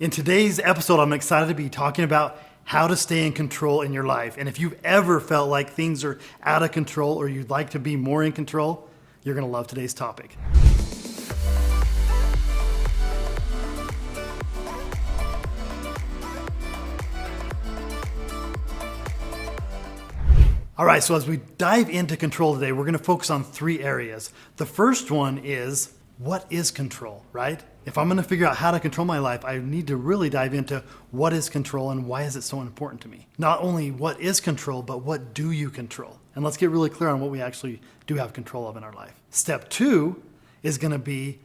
In today's episode, I'm excited to be talking about how to stay in control in your life. And if you've ever felt like things are out of control or you'd like to be more in control, you're going to love today's topic. All right, so as we dive into control today, we're going to focus on three areas. The first one is, what is control, right? If I'm going to figure out how to control my life, I need to really dive into what is control and why is it so important to me. Not only what is control, but what do you control? And let's get really clear on what we actually do have control of in our life. Step two is going to be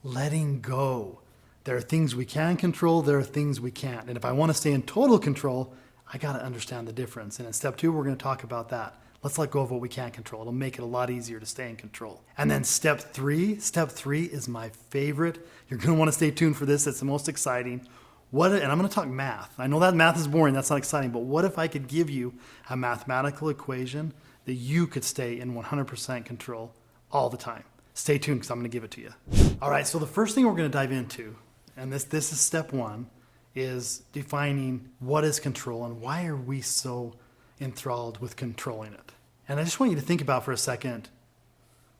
letting go. There are things we can control, there are things we can't. And if I want to stay in total control, I got to understand the difference. And in step two, we're going to talk about that. Let's let go of what we can't control. It'll make it a lot easier to stay in control. And then step three is my favorite. You're going to want to stay tuned for this. It's the most exciting. And I'm going to talk math. I know that math is boring. That's not exciting. But what if I could give you a mathematical equation that you could stay in 100% control all the time? Stay tuned because I'm going to give it to you. All right. So the first thing we're going to dive into, and this is step one, is defining what is control and why are we so enthralled with controlling it. And I just want you to think about for a second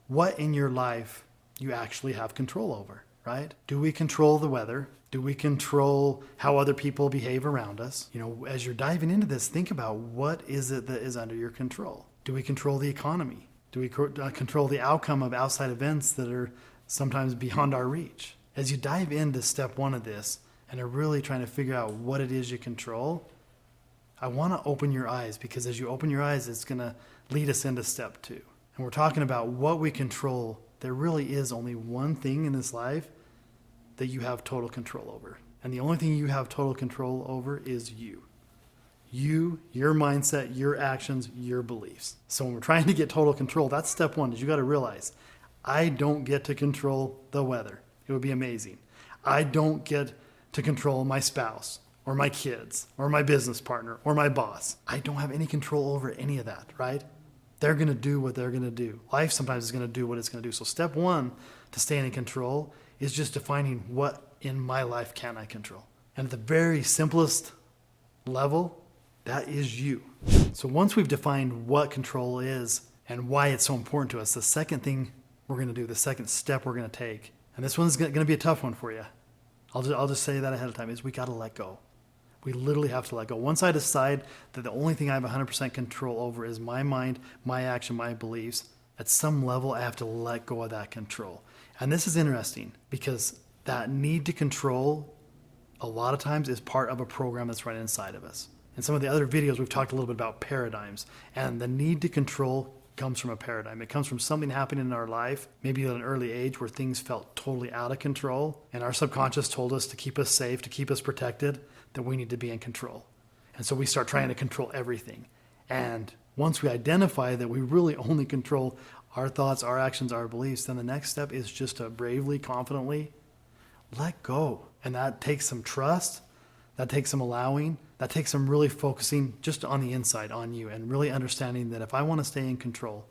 what in your life you actually have control over, right? Do we control the weather? Do we control how other people behave around us? You know, as you're diving into this, think about what is it that is under your control. Do we control the economy? Do we control the outcome of outside events that are sometimes beyond our reach? As you dive into step one of this and are really trying to figure out what it is you control, I want to open your eyes, because as you open your eyes, it's going to lead us into step two. And we're talking about what we control. There really is only one thing in this life that you have total control over. And the only thing you have total control over is you. You, your mindset, your actions, your beliefs. So when we're trying to get total control, that's step one, is you got to realize, I don't get to control the weather. It would be amazing. I don't get to control my spouse or my kids or my business partner or my boss. I don't have any control over any of that, right? They're going to do what they're going to do. Life sometimes is going to do what it's going to do. So step one to staying in control is just defining what in my life can I control. And at the very simplest level, that is you. So once we've defined what control is and why it's so important to us, the second thing we're going to do, the second step we're going to take, and this one's going to be a tough one for you. I'll just say that ahead of time, is we got to let go. We literally have to let go. Once I decide that the only thing I have 100% control over is my mind, my action, my beliefs, at some level I have to let go of that control. And this is interesting because that need to control a lot of times is part of a program that's right inside of us. In some of the other videos, we've talked a little bit about paradigms, and the need to control comes from a paradigm. It comes from something happening in our life, maybe at an early age where things felt totally out of control, and our subconscious told us to keep us safe, to keep us protected, that we need to be in control. And so we start trying to control everything. And once we identify that we really only control our thoughts, our actions, our beliefs, then the next step is just to bravely, confidently let go. And that takes some trust, that takes some allowing, that takes some really focusing just on the inside, on you, and really understanding that if I want to stay in control,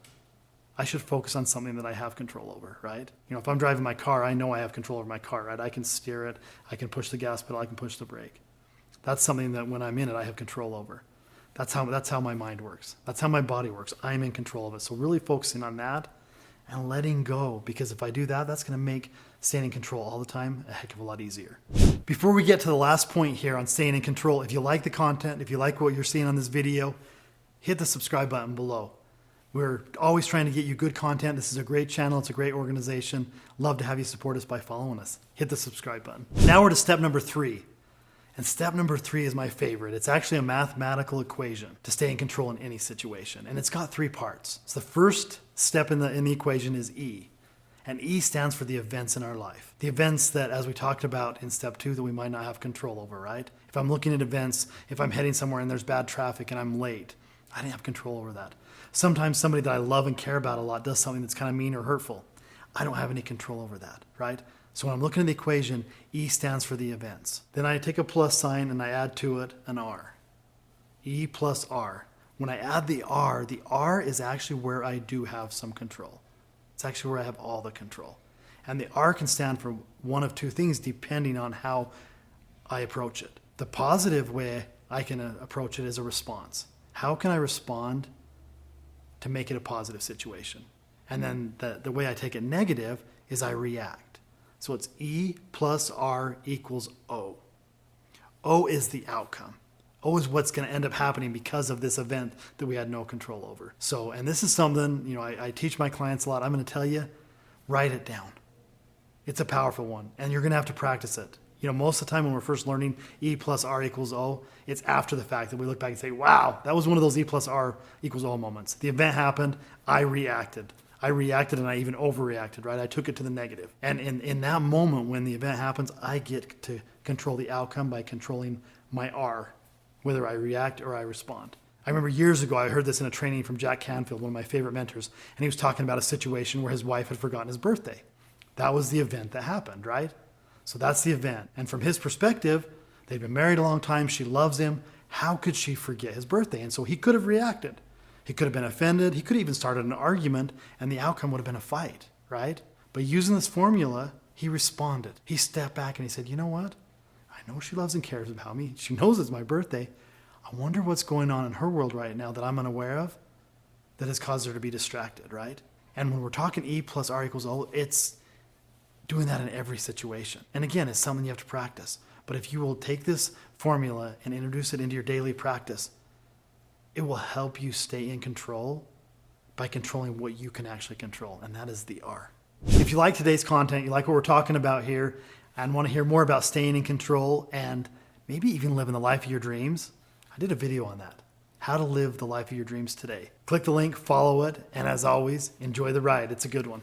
I should focus on something that I have control over, right? You know, if I'm driving my car, I know I have control over my car, right? I can steer it, I can push the gas pedal, I can push the brake. That's something that when I'm in it, I have control over. That's how my mind works. That's how my body works. I'm in control of it. So really focusing on that and letting go, because if I do that, that's going to make staying in control all the time a heck of a lot easier. Before we get to the last point here on staying in control, if you like the content, if you like what you're seeing on this video, hit the subscribe button below. We're always trying to get you good content. This is a great channel. It's a great organization. Love to have you support us by following us. Hit the subscribe button. Now we're to step number three. And step number three is my favorite. It's actually a mathematical equation to stay in control in any situation. And it's got three parts. So the first step in the equation is E. And E stands for the events in our life. The events that, as we talked about in step two, that we might not have control over, right? If I'm looking at events, if I'm heading somewhere and there's bad traffic and I'm late, I didn't have control over that. Sometimes somebody that I love and care about a lot does something that's kind of mean or hurtful. I don't have any control over that, right? So when I'm looking at the equation, E stands for the events. Then I take a plus sign and I add to it an R. E plus R. When I add the R is actually where I do have some control. It's actually where I have all the control. And the R can stand for one of two things depending on how I approach it. The positive way I can approach it is a response. How can I respond to make it a positive situation? And then the way I take it negative is I react. So it's E plus R equals O. O is the outcome. O is what's going to end up happening because of this event that we had no control over. So, and this is something, I teach my clients a lot. I'm going to tell you, write it down. It's a powerful one, and you're going to have to practice it. Most of the time when we're first learning E plus R equals O, it's after the fact that we look back and say, wow, that was one of those E plus R equals O moments. The event happened, I reacted. And I even overreacted, right? I took it to the negative. And in that moment when the event happens, I get to control the outcome by controlling my R, whether I react or I respond. I remember years ago, I heard this in a training from Jack Canfield, one of my favorite mentors, and he was talking about a situation where his wife had forgotten his birthday. That was the event that happened, right? So that's the event. And from his perspective, they've been married a long time. She loves him. How could she forget his birthday? And so he could have reacted. He could have been offended. He could have even started an argument, and the outcome would have been a fight, right? But using this formula, he responded. He stepped back and he said, you know what? I know she loves and cares about me. She knows it's my birthday. I wonder what's going on in her world right now that I'm unaware of that has caused her to be distracted, right? And when we're talking E plus R equals O, it's doing that in every situation. And again, it's something you have to practice. But if you will take this formula and introduce it into your daily practice, it will help you stay in control by controlling what you can actually control, and that is the R. If you like today's content, you like what we're talking about here, and want to hear more about staying in control and maybe even living the life of your dreams, I did a video on that. How to live the life of your dreams today. Click the link, follow it, and as always, enjoy the ride. It's a good one.